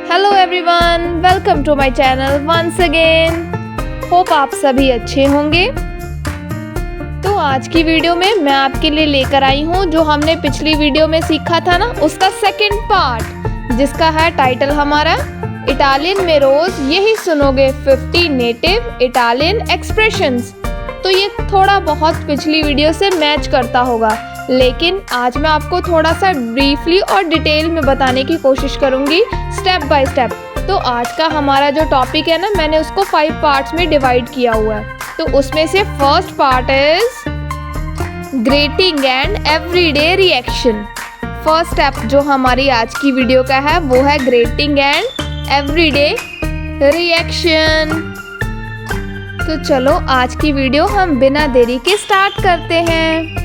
Hello everyone, welcome to my channel once again. Hope आप सभी अच्छे होंगे। तो आज की वीडियो में मैं आपके लिए लेकर आई हूँ जो हमने पिछली वीडियो में सीखा था ना, उसका सेकंड पार्ट, जिसका है टाइटल हमारा इटालियन में रोज यही सुनोगे 50 नेटिव इटालियन एक्सप्रेशंस। तो ये थोड़ा बहुत पिछली वीडियो से मैच करता होगा, लेकिन आज मैं आपको थोड़ा सा ब्रीफली और डिटेल में बताने की कोशिश करूंगी स्टेप बाय स्टेप। तो आज का हमारा जो टॉपिक है ना, मैंने उसको 5 पार्ट्स में डिवाइड किया हुआ है। तो उसमें से first part is greeting and everyday reaction. First step जो हमारी आज की वीडियो का है वो है ग्रीटिंग एंड एवरीडे रिएक्शन। तो चलो आज की वीडियो हम बिना देरी के स्टार्ट करते हैं।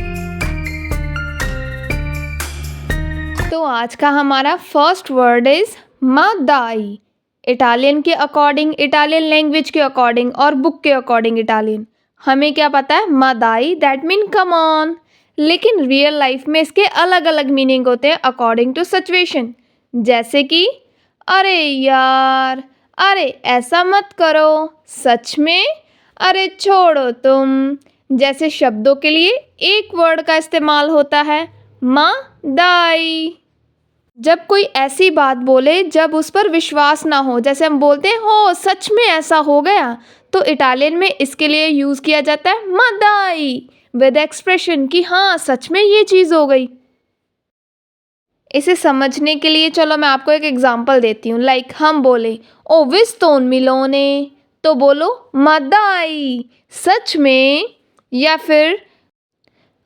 तो आज का हमारा first word is Madai. Italian के अकॉर्डिंग, इटालियन लैंग्वेज के अकॉर्डिंग और बुक के अकॉर्डिंग इटालियन हमें क्या पता है, Madai that mean come on. लेकिन रियल लाइफ में इसके अलग अलग मीनिंग होते हैं अकॉर्डिंग टू सिचुएशन। जैसे कि अरे यार, अरे ऐसा मत करो, सच में, अरे छोड़ो तुम जैसे शब्दों के लिए एक वर्ड का इस्तेमाल होता है मादाई। जब कोई ऐसी बात बोले जब उस पर विश्वास ना हो, जैसे हम बोलते हैं हो सच में ऐसा हो गया, तो इटालियन में इसके लिए यूज़ किया जाता है मादाई विद एक्सप्रेशन कि हाँ सच में ये चीज़ हो गई। इसे समझने के लिए चलो मैं आपको एक एग्जांपल देती हूँ। लाइक हम बोले ओ विस्तोन मिलोने, तो बोलो मादाई, सच में। या फिर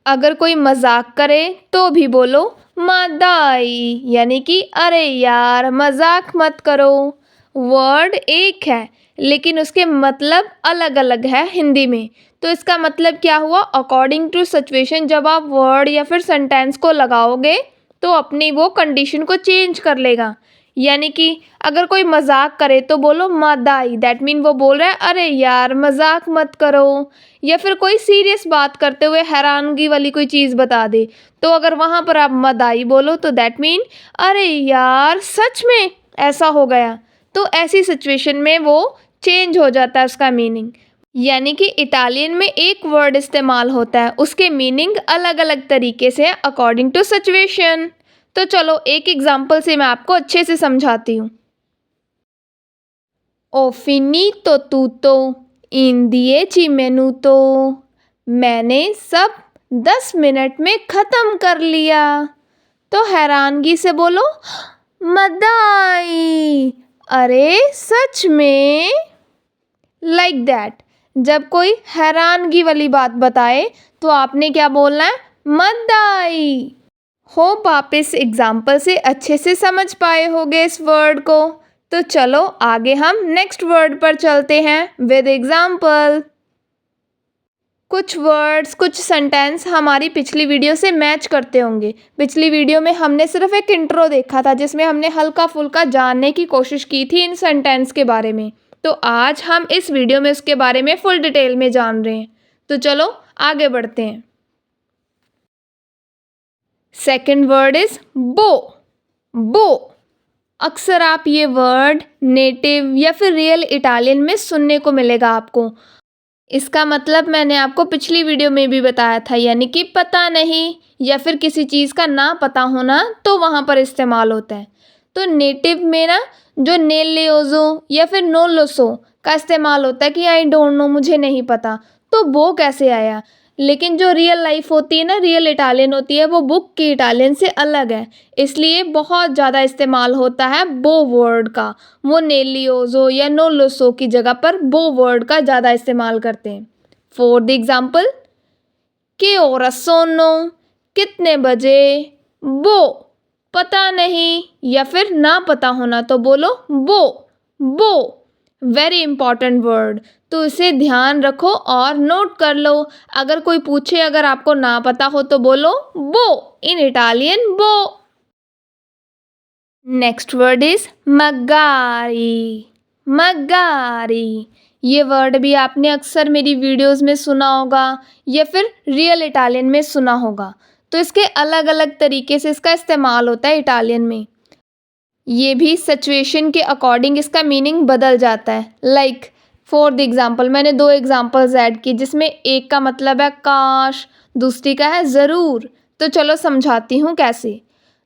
अगर कोई मजाक करे तो भी बोलो मादाई, यानी कि अरे यार मजाक मत करो। वर्ड एक है लेकिन उसके मतलब अलग अलग है हिंदी में। तो इसका मतलब क्या हुआ, अकॉर्डिंग टू सिचुएशन जब आप वर्ड या फिर सेंटेंस को लगाओगे तो अपनी वो कंडीशन को चेंज कर लेगा। यानी कि अगर कोई मजाक करे तो बोलो मादाई, दैट मीन वो बोल रहा है अरे यार मजाक मत करो। या फिर कोई सीरियस बात करते हुए हैरानगी वाली कोई चीज़ बता दे, तो अगर वहाँ पर आप मादाई बोलो तो दैट मीन अरे यार सच में ऐसा हो गया। तो ऐसी सिचुएशन में वो चेंज हो जाता है उसका मीनिंग। यानी कि इटालियन में एक वर्ड इस्तेमाल होता है, उसके मीनिंग अलग अलग तरीके से अकॉर्डिंग टू सिचुएशन। तो चलो एक एग्जांपल से मैं आपको अच्छे से समझाती हूँ। ओ फिनितो tutto in 10 minuto, मैंने सब 10 मिनट में ख़त्म कर लिया। तो हैरानगी से बोलो मदाई, अरे सच में। लाइक दैट जब कोई हैरानगी वाली बात बताए तो आपने क्या बोलना है, मदाई। होप आप इस एग्जाम्पल से अच्छे से समझ पाए होंगे इस वर्ड को। तो चलो आगे हम नेक्स्ट वर्ड पर चलते हैं विद एग्जाम्पल। कुछ वर्ड्स, कुछ सेंटेंस हमारी पिछली वीडियो से मैच करते होंगे। पिछली वीडियो में हमने सिर्फ एक इंट्रो देखा था जिसमें हमने हल्का फुल्का जानने की कोशिश की थी इन सेंटेंस के बारे में। तो आज हम इस वीडियो में उसके बारे में फुल डिटेल में जान रहे हैं। तो चलो आगे बढ़ते हैं। सेकेंड वर्ड इज बो। बो अक्सर आप ये वर्ड नेटिव या फिर रियल इटालियन में सुनने को मिलेगा आपको। इसका मतलब मैंने आपको पिछली वीडियो में भी बताया था, यानी कि पता नहीं या फिर किसी चीज़ का ना पता होना, तो वहाँ पर इस्तेमाल होता है। तो नेटिव में ना जो नेलेओजो या फिर नो लोसो का इस्तेमाल होता है कि आई डोंट नो, मुझे नहीं पता, तो वो कैसे आया। लेकिन जो रियल लाइफ होती है ना, रियल इटालियन होती है, वो बुक की इटालियन से अलग है, इसलिए बहुत ज़्यादा इस्तेमाल होता है बो वर्ड का। वो नेलियोजो या नो लोसो की जगह पर बो वर्ड का ज़्यादा इस्तेमाल करते हैं। फॉर द एग्जाम्पल के ओरा सोनो, कितने बजे। बो पता नहीं या फिर ना पता होना, तो बोलो बो। बो वेरी इंपॉर्टेंट वर्ड, तो इसे ध्यान रखो और नोट कर लो। अगर कोई पूछे अगर आपको ना पता हो तो बोलो बो, इन इटालियन बो। नेक्स्ट वर्ड इज मगारी। मगारी ये वर्ड भी आपने अक्सर मेरी वीडियोस में सुना होगा या फिर रियल इटालियन में सुना होगा। तो इसके अलग अलग तरीके से इसका इस्तेमाल होता है इटालियन में। ये भी सिचुएशन के अकॉर्डिंग इसका मीनिंग बदल जाता है। लाइक फॉर द एग्जाम्पल, मैंने 2 एग्जाम्पल्स ऐड की जिसमें एक का मतलब है काश, दूसरी का है ज़रूर। तो चलो समझाती हूँ कैसे।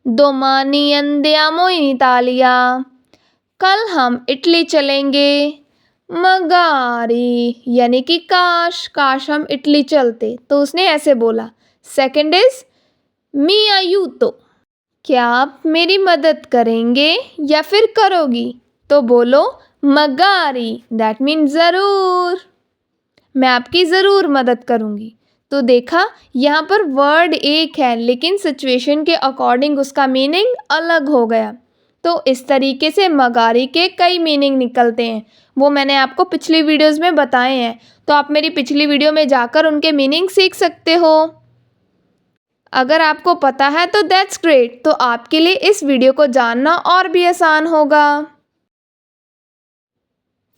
दोमानी अंदियामो इन इतालिया, कल हम इटली चलेंगे। मगारी यानी कि काश, काश हम इटली चलते, तो उसने ऐसे बोला। सेकंड इज मी आयूतो, क्या आप मेरी मदद करेंगे या फिर करोगी? तो बोलो मगारी, दैट मीन ज़रूर, मैं आपकी ज़रूर मदद करूँगी। तो देखा, यहाँ पर वर्ड एक है लेकिन सिचुएशन के अकॉर्डिंग उसका मीनिंग अलग हो गया। तो इस तरीके से मगारी के कई मीनिंग निकलते हैं, वो मैंने आपको पिछली वीडियोज़ में बताए हैं। तो आप मेरी पिछली वीडियो में जाकर उनके मीनिंग सीख सकते हो। अगर आपको पता है तो दैट्स ग्रेट, तो आपके लिए इस वीडियो को जानना और भी आसान होगा।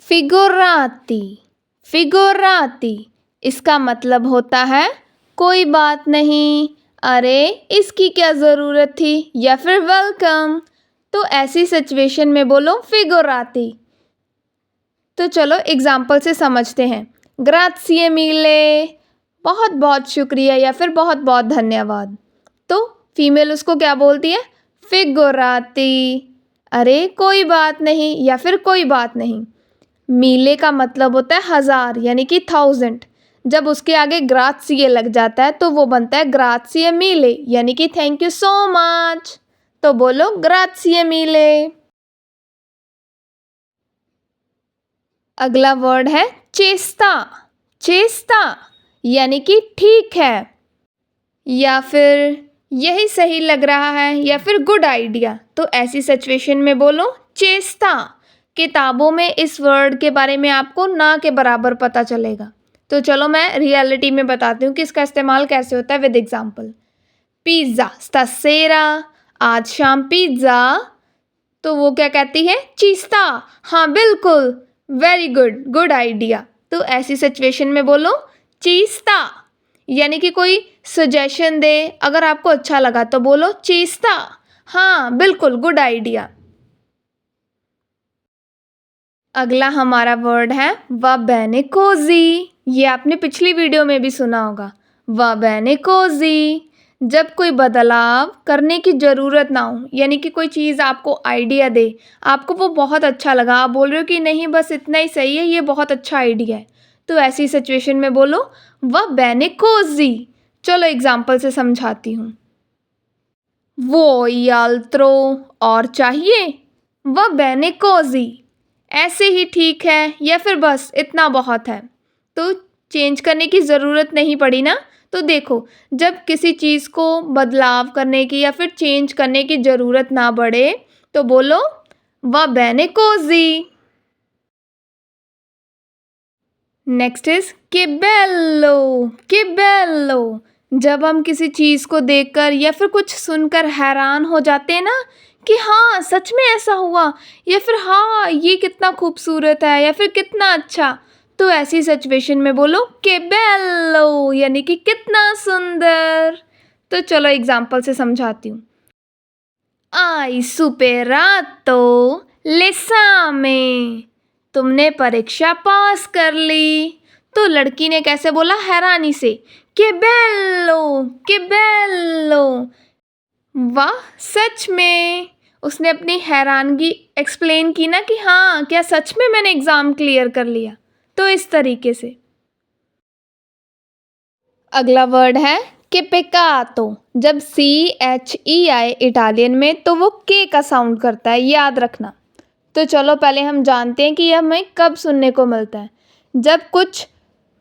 फिगोराती, फिगोराती इसका मतलब होता है कोई बात नहीं, अरे इसकी क्या ज़रूरत थी, या फिर वेलकम। तो ऐसी सिचुएशन में बोलो फिगोराती। तो चलो एग्जाम्पल से समझते हैं। ग्राzie मिले, बहुत बहुत शुक्रिया या फिर बहुत बहुत धन्यवाद। तो फीमेल उसको क्या बोलती है? फिगोराती, अरे कोई बात नहीं या फिर कोई बात नहीं। मीले का मतलब होता है हज़ार यानी कि 1000। जब उसके आगे ग्राzie लग जाता है तो वो बनता है ग्राzie मिले यानी कि थैंक यू सो मच। तो बोलो ग्राzie मिले। अगला वर्ड है चेस्ता, चेस्ता यानी कि ठीक है या फिर यही सही लग रहा है या फिर गुड आइडिया। तो ऐसी सिचुएशन में बोलो चेस्ता। किताबों में इस वर्ड के बारे में आपको ना के बराबर पता चलेगा। तो चलो मैं रियलिटी में बताती हूँ कि इसका इस्तेमाल कैसे होता है विद एग्जाम्पल। पिज़्ज़ा स्टासेरा, आज शाम पिज़्ज़ा। तो वो क्या कहती है? चीस्ता, हाँ बिल्कुल, वेरी गुड, गुड आइडिया। तो ऐसी सिचुएशन में बोलो चीस्ता, यानी कि कोई सजेशन दे, अगर आपको अच्छा लगा तो बोलो चीस्ता, हाँ बिल्कुल, गुड आइडिया। अगला हमारा वर्ड है वा बेने कोजी। ये आपने पिछली वीडियो में भी सुना होगा। वा बेने कोजी, जब कोई बदलाव करने की ज़रूरत ना हो, यानी कि कोई चीज़ आपको आइडिया दे, आपको वो बहुत अच्छा लगा, आप बोल रहे हो कि नहीं बस इतना ही सही है, ये बहुत अच्छा आइडिया है। तो ऐसी सिचुएशन में बोलो वा बेने कोजी। चलो एग्जाम्पल से समझाती हूँ। वो याल्त्रो, और चाहिए? वा बेने कोजी, ऐसे ही ठीक है या फिर बस इतना बहुत है। तो चेंज करने की ज़रूरत नहीं पड़ी ना। तो देखो, जब किसी चीज़ को बदलाव करने की या फिर चेंज करने की ज़रूरत ना पड़े तो बोलो वा बेने कोजी। नेक्स्ट इज कि बेल्लो, कि बेल्लो, जब हम किसी चीज़ को देखकर या फिर कुछ सुनकर हैरान हो जाते हैं ना कि हाँ सच में ऐसा हुआ, या फिर हाँ ये कितना खूबसूरत है या फिर कितना अच्छा। तो ऐसी सिचुएशन में बोलो कि बेल्लो यानी कि कितना सुंदर। तो चलो एग्जाम्पल से समझाती हूँ। आई सुपेरातो लेसामे, तुमने परीक्षा पास कर ली। तो लड़की ने कैसे बोला? हैरानी से, कि बेल्लो, कि बेल्लो, वाह सच में। उसने अपनी हैरानगी एक्सप्लेन की ना कि हाँ क्या सच में मैंने एग्ज़ाम क्लियर कर लिया। तो इस तरीके से। अगला वर्ड है कि पेकातो। जब CHEI इटालियन में तो वो के का साउंड करता है, याद रखना। तो चलो पहले हम जानते हैं कि यह हमें कब सुनने को मिलता है। जब कुछ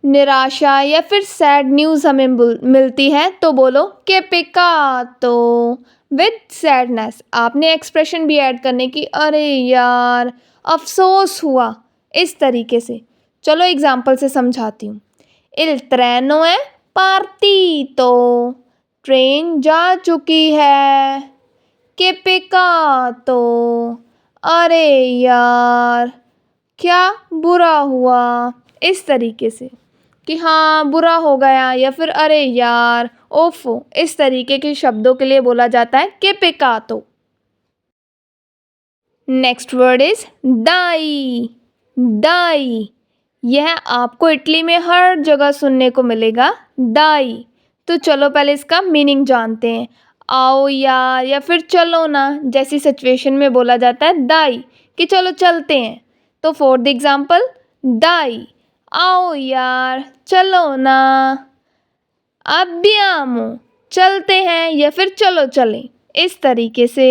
निराशा या फिर सैड न्यूज़ हमें मिलती है तो बोलो कि पेकातो विद सैडनेस। आपने एक्सप्रेशन भी ऐड करने की, अरे यार अफसोस हुआ, इस तरीके से। चलो एग्जाम्पल से समझाती हूँ। इल ट्रेनो है पार्टीतो, ट्रेन जा चुकी है। के पेकातो, अरे यार क्या बुरा हुआ, इस तरीके से कि हाँ बुरा हो गया या फिर अरे यार ओफो, इस तरीके के शब्दों के लिए बोला जाता है के पेकातो। नेक्स्ट वर्ड इज दाई। दाई, यह आपको इटली में हर जगह सुनने को मिलेगा, दाई। तो चलो पहले इसका मीनिंग जानते हैं। आओ यार या फिर चलो ना जैसी सिचुएशन में बोला जाता है दाई, कि चलो चलते हैं। तो फॉर द एग्जाम्पल, दाई आओ यार चलो ना, अब्बियामो चलते हैं या फिर चलो चलें, इस तरीके से।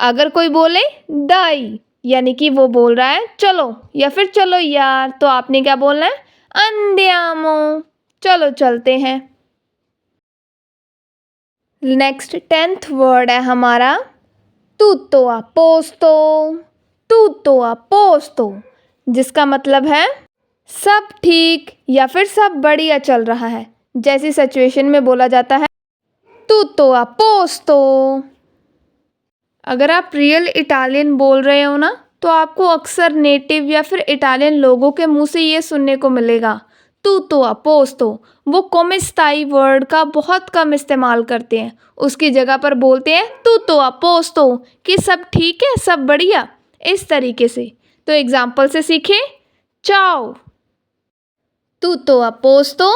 अगर कोई बोले दाई यानी कि वो बोल रहा है चलो या फिर चलो यार, तो आपने क्या बोलना है, अंदियामो, चलो चलते हैं। नेक्स्ट 10th वर्ड है हमारा tutto a posto। tutto a posto, जिसका मतलब है सब ठीक या फिर सब बढ़िया चल रहा है। जैसी सिचुएशन में बोला जाता है tutto a posto। अगर आप रियल इटालियन बोल रहे हो ना, तो आपको अक्सर नेटिव या फिर इटालियन लोगों के मुंह से ये सुनने को मिलेगा tutto a posto। वो come stai वर्ड का बहुत कम इस्तेमाल करते हैं, उसकी जगह पर बोलते हैं tutto a posto, कि सब ठीक है, सब बढ़िया, इस तरीके से। तो एग्जाम्पल से सीखें, चाओ, tutto a posto,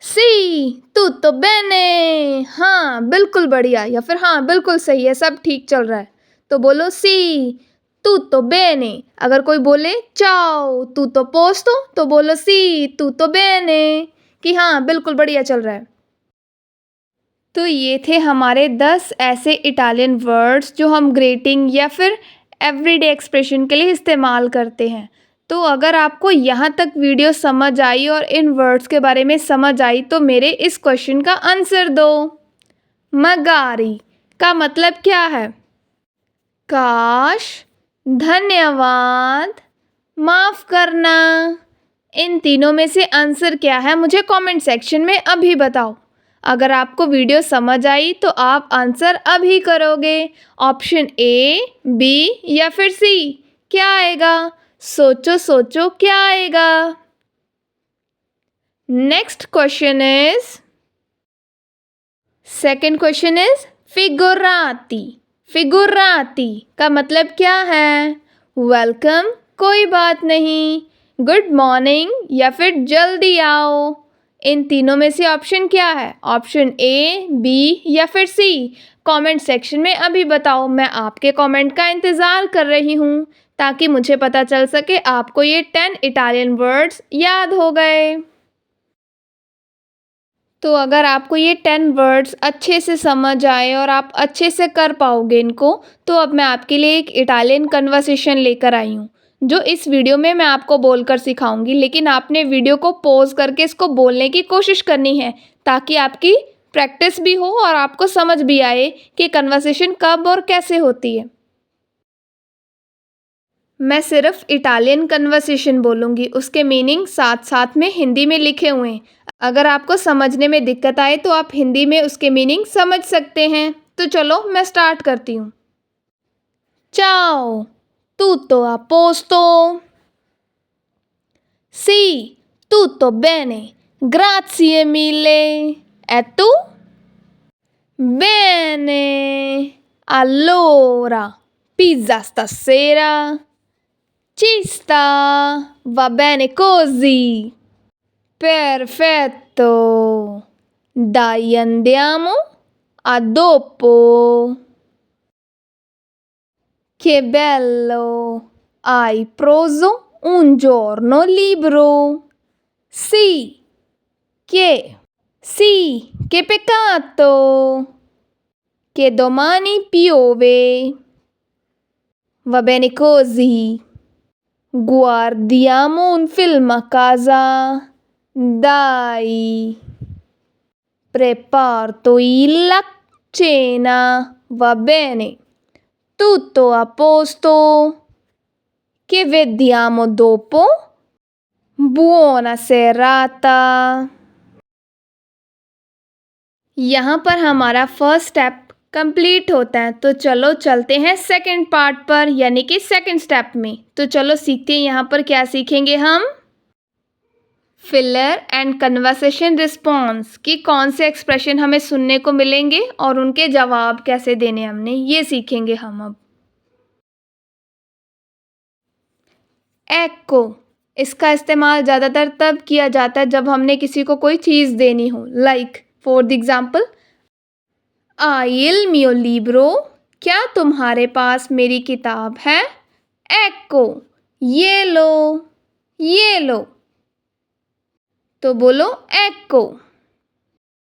C, tutto bene, हाँ बिल्कुल बढ़िया, या फिर हाँ बिल्कुल सही है, सब ठीक चल रहा है, तो बोलो सी, tutto bene। अगर कोई बोले चाओ tutto posto, तो बोलो सी, tutto bene, कि हाँ बिल्कुल बढ़िया चल रहा है। तो ये थे हमारे 10 ऐसे इटालियन वर्ड्स जो हम ग्रीटिंग या फिर एवरीडे एक्सप्रेशन के लिए इस्तेमाल करते हैं। तो अगर आपको यहाँ तक वीडियो समझ आई और इन वर्ड्स के बारे में समझ आई, तो मेरे इस क्वेश्चन का आंसर दो। मगारी का मतलब क्या है, काश, धन्यवाद, माफ़ करना। इन तीनों में से आंसर क्या है मुझे कमेंट सेक्शन में अभी बताओ। अगर आपको वीडियो समझ आई तो आप आंसर अभी करोगे। ऑप्शन ए, बी या फिर सी, क्या आएगा, सोचो सोचो क्या आएगा। Next question is, second question is फिगुराती। फिगुराती का मतलब क्या है, वेलकम, कोई बात नहीं, गुड मॉर्निंग या फिर जल्दी आओ। इन तीनों में से ऑप्शन क्या है, ऑप्शन ए, बी या फिर सी, कमेंट सेक्शन में अभी बताओ। मैं आपके कमेंट का इंतज़ार कर रही हूँ ताकि मुझे पता चल सके आपको ये 10 इटालियन वर्ड्स याद हो गए। तो अगर आपको ये 10 वर्ड्स अच्छे से समझ आए और आप अच्छे से कर पाओगे इनको, तो अब मैं आपके लिए एक इटालियन कन्वर्सेशन लेकर आई हूँ, जो इस वीडियो में मैं आपको बोलकर सिखाऊंगी। लेकिन आपने वीडियो को पॉज करके इसको बोलने की कोशिश करनी है, ताकि आपकी प्रैक्टिस भी हो और आपको समझ भी आए कि कन्वर्सेशन कब और कैसे होती है। मैं सिर्फ इटालियन कन्वर्सेशन बोलूँगी, उसके मीनिंग साथ साथ में हिंदी में लिखे हुए हैं। अगर आपको समझने में दिक्कत आए तो आप हिंदी में उसके मीनिंग समझ सकते हैं। तो चलो मैं स्टार्ट करती हूँ। चाओ, tutto a posto? Sì, tutto bene, grazie mille. E tu? Bene. Allora, pizza stasera? Ci sta, va bene così. Perfetto. Dai, andiamo. A dopo. Che bello. Hai preso un giorno libero. Sì. Sì, che peccato. Che domani piove. Va bene così. Guardiamo un film a casa. Dai. Preparo la cena. Va bene. Tutto a posto. Che vediamo dopo. Buona serata. यहाँ पर हमारा first step complete होता है। तो चलो चलते हैं second part पर, यानी कि सेकंड स्टेप में। तो चलो सीखते हैं यहाँ पर क्या सीखेंगे हम, फिलर एंड कन्वर्सेशन रिस्पॉन्स, कि कौन से एक्सप्रेशन हमें सुनने को मिलेंगे और उनके जवाब कैसे देने हमने, ये सीखेंगे हम अब। ecco, इसका इस्तेमाल ज़्यादातर तब किया जाता है जब हमने किसी को कोई चीज़ देनी हो। Like for the example, hai il mio libro, क्या तुम्हारे पास मेरी किताब है? ecco, ये लो, ये लो। तो बोलो ecco।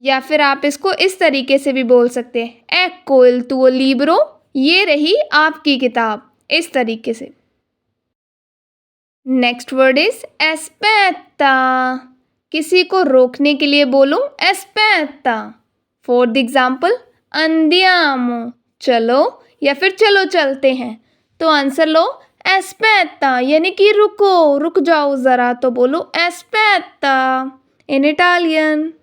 या फिर आप इसको इस तरीके से भी बोल सकते हैं, ecco il tuo libro, ये रही आपकी किताब, इस तरीके से। नेक्स्ट वर्ड इज एस्पेक्टा। किसी को रोकने के लिए बोलो एस्पेक्टा। फॉर द एग्जाम्पल, अंदियामो, चलो या फिर चलो चलते हैं। तो आंसर लो एस्पेक्टा, यानी कि रुको, रुक जाओ ज़रा। तो बोलो एस्पेक्टा इन इटालियन।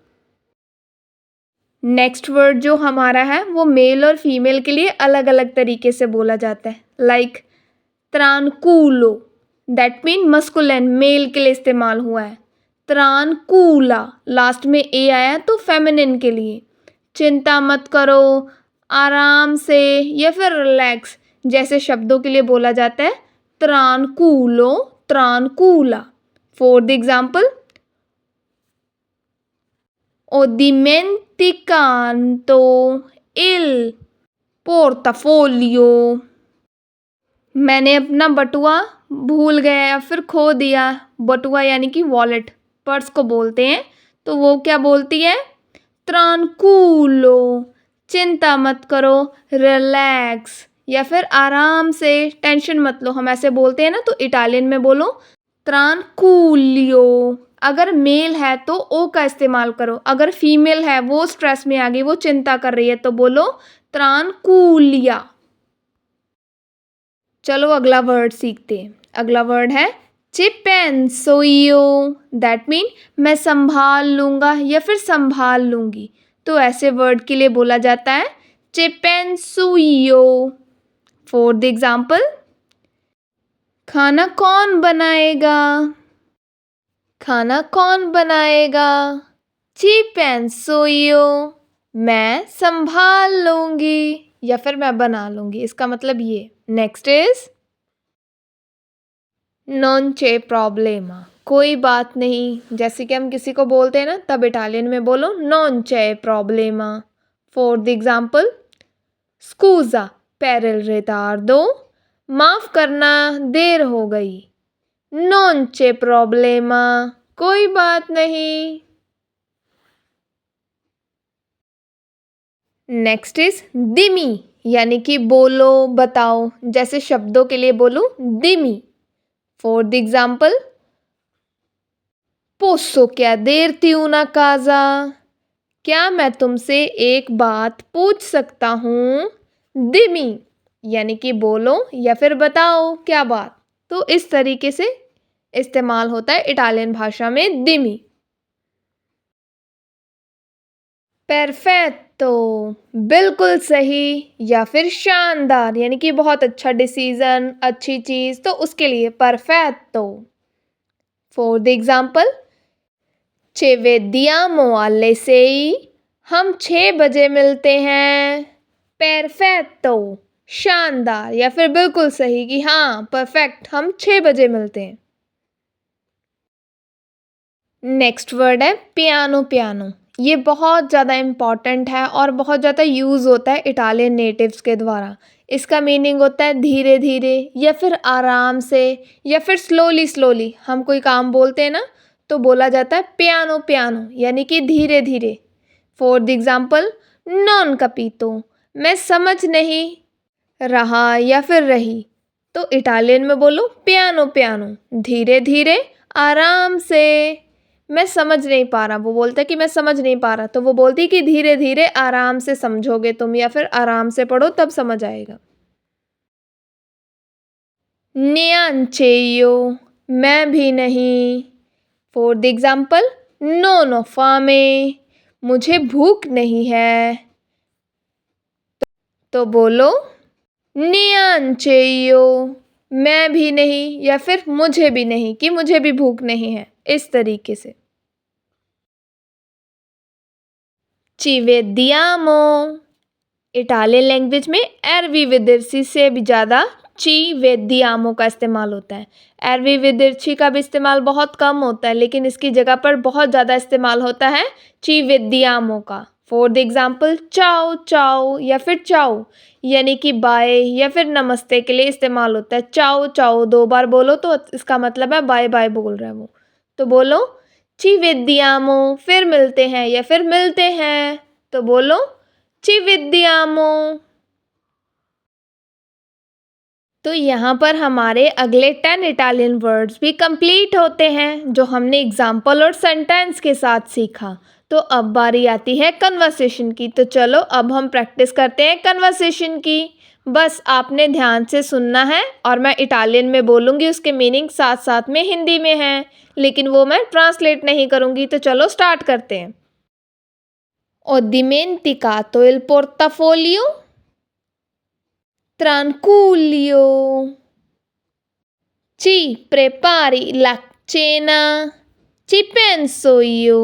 नेक्स्ट वर्ड जो हमारा है वो मेल और फीमेल के लिए अलग अलग तरीके से बोला जाता है। लाइक ट्रांकुलो, दैट मीन मस्कुलिन, मेल के लिए इस्तेमाल हुआ है। ट्रांकुला, लास्ट में ए आया तो फेमिनिन के लिए। चिंता मत करो, आराम से या फिर रिलैक्स जैसे शब्दों के लिए बोला जाता है ट्रांकुलो, ट्रांकुला। For the example, ho dimenticato il portafoglio, मैंने अपना बटुआ भूल गया या फिर खो दिया। बटुआ यानी कि वॉलेट, पर्स को बोलते हैं। तो वो क्या बोलती है? ट्रांकुलो, चिंता मत करो, रिलैक्स या फिर आराम से, टेंशन मत लो, हम ऐसे बोलते हैं ना। तो इटालियन में बोलो ट्रांकुलियो। अगर मेल है तो ओ का इस्तेमाल करो, अगर फीमेल है वो स्ट्रेस में आ गई, वो चिंता कर रही है, तो बोलो ट्रांकुलिया। चलो अगला वर्ड सीखते हैं। अगला वर्ड है चिपेंसोइयो, दैट मीन मैं संभाल लूँगा या फिर संभाल लूँगी। तो ऐसे वर्ड के लिए बोला जाता है चिपेंसुइयो। फॉर द एग्जाम्पल, खाना कौन बनाएगा? खाना कौन बनाएगा? चिपेंसोइयो, मैं संभाल लूँगी या फिर मैं बना लूँगी, इसका मतलब ये। नेक्स्ट इज नॉन चे प्रॉब्लेमा, कोई बात नहीं। जैसे कि हम किसी को बोलते हैं ना, तब इटालियन में बोलो नॉन चे प्रॉब्लेमा। फॉर द एग्जाम्पल, स्कूजा per il ritardo, माफ़ करना देर हो गई। नॉन चे प्रॉब्लेमा, कोई बात नहीं। नेक्स्ट इज दिमी, यानी कि बोलो, बताओ। जैसे शब्दों के लिए बोलो दिमी। फॉर द एग्जाम्पल, पोसो chiederti una cosa, क्या मैं तुमसे एक बात पूछ सकता हूँ? दिमी, यानी कि बोलो या फिर बताओ क्या बात। तो इस तरीके से इस्तेमाल होता है इटालियन भाषा में दिमी। परफेक्टो, बिल्कुल सही या फिर शानदार, यानी कि बहुत अच्छा डिसीजन, अच्छी चीज़, तो उसके लिए perfecto. For the example, ci vediamo alle 6, हम 6 बजे मिलते हैं। परफेक्टो, शानदार या फिर बिल्कुल सही कि हाँ परफेक्ट, हम 6 बजे मिलते हैं। नेक्स्ट वर्ड है पियानो। पियानो ये बहुत ज़्यादा इम्पॉर्टेंट है और बहुत ज़्यादा यूज़ होता है इटालियन नेटिव्स के द्वारा। इसका मीनिंग होता है धीरे धीरे या फिर आराम से या फिर स्लोली स्लोली। हम कोई काम बोलते हैं ना, तो बोला जाता है पियानो पियानो, यानी कि धीरे धीरे। फॉर द एग्जाम्पल, नॉन कैपितो, मैं समझ नहीं रहा या फिर रही। तो इटालियन में बोलो पियानो पियानो, धीरे धीरे, आराम से। मैं समझ नहीं पा रहा, वो बोलता है कि मैं समझ नहीं पा रहा, तो वो बोलती है कि धीरे धीरे आराम से समझोगे तुम या फिर आराम से पढ़ो तब समझ आएगा। neanche io, मैं भी नहीं। फॉर द एग्जाम्पल, नो नो फामे, मुझे भूख नहीं है। तो बोलो neanche io, मैं भी नहीं या फिर मुझे भी नहीं, कि मुझे भी भूख नहीं है, इस तरीके से। ci vediamo, इटालियन लैंग्वेज में एरवी विदेशी से भी ज़्यादा ची वेद्यामो का इस्तेमाल होता है। एरवी विदिर्ची का भी इस्तेमाल बहुत कम होता है, लेकिन इसकी जगह पर बहुत ज़्यादा इस्तेमाल होता है ची वेद्यामो का। फॉर द एग्जाम्पल चाओ चाओ या फिर चाओ, यानी कि बाय या फिर नमस्ते के लिए इस्तेमाल होता है। चाओ चाओ 2 बार बोलो तो इसका मतलब है बाय बाय बोल रहा है वो। तो बोलो ची वेद्यामो, फिर मिलते हैं या फिर मिलते हैं, तो बोलो ची वेद्यामो। तो यहाँ पर हमारे अगले 10 इटालियन वर्ड्स भी कंप्लीट होते हैं जो हमने एग्जाम्पल और सेंटेंस के साथ सीखा। तो अब बारी आती है कन्वर्सेशन की। तो चलो अब हम प्रैक्टिस करते हैं कन्वर्सेशन की। बस आपने ध्यान से सुनना है और मैं इटालियन में बोलूँगी, उसके मीनिंग साथ साथ में हिंदी में हैं, लेकिन वो मैं ट्रांसलेट नहीं करूँगी। तो चलो स्टार्ट करते हैं। Ho dimenticato il portafoglio? Tranquillo. Ci prepari la cena? Ci penso io.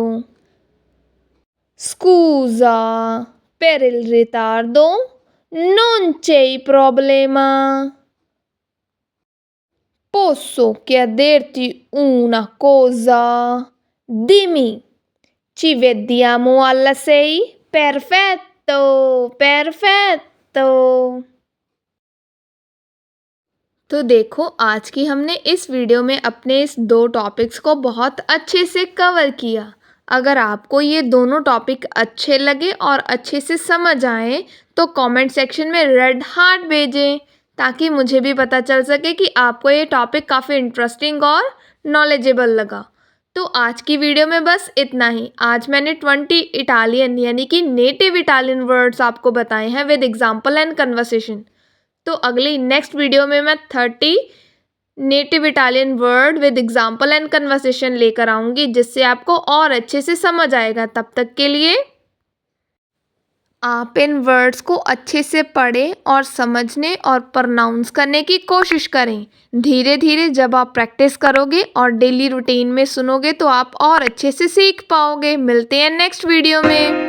Scusa per il ritardo? Non c'è problema. Posso chiederti una cosa? Dimmi. Ci vediamo alla 6? Perfetto, perfetto. तो देखो, आज की हमने इस वीडियो में अपने इस 2 टॉपिक्स को बहुत अच्छे से कवर किया। अगर आपको ये दोनों टॉपिक अच्छे लगे और अच्छे से समझ आए तो कमेंट सेक्शन में रेड हार्ट भेजें, ताकि मुझे भी पता चल सके कि आपको ये टॉपिक काफ़ी इंटरेस्टिंग और नॉलेजेबल लगा। तो आज की वीडियो में बस इतना ही। आज मैंने 20 इटालियन यानी कि नेटिव इटालियन वर्ड्स आपको बताए हैं विद एग्जाम्पल एंड कन्वर्सेशन। तो अगली नेक्स्ट वीडियो में मैं 30 native Italian word with example and conversation लेकर आऊँगी, जिससे आपको और अच्छे से समझ आएगा। तब तक के लिए आप इन वर्ड्स को अच्छे से पढ़ें और समझने और प्रोनाउंस करने की कोशिश करें। धीरे धीरे जब आप प्रैक्टिस करोगे और डेली रूटीन में सुनोगे तो आप और अच्छे से सीख पाओगे। मिलते हैं नेक्स्ट वीडियो में।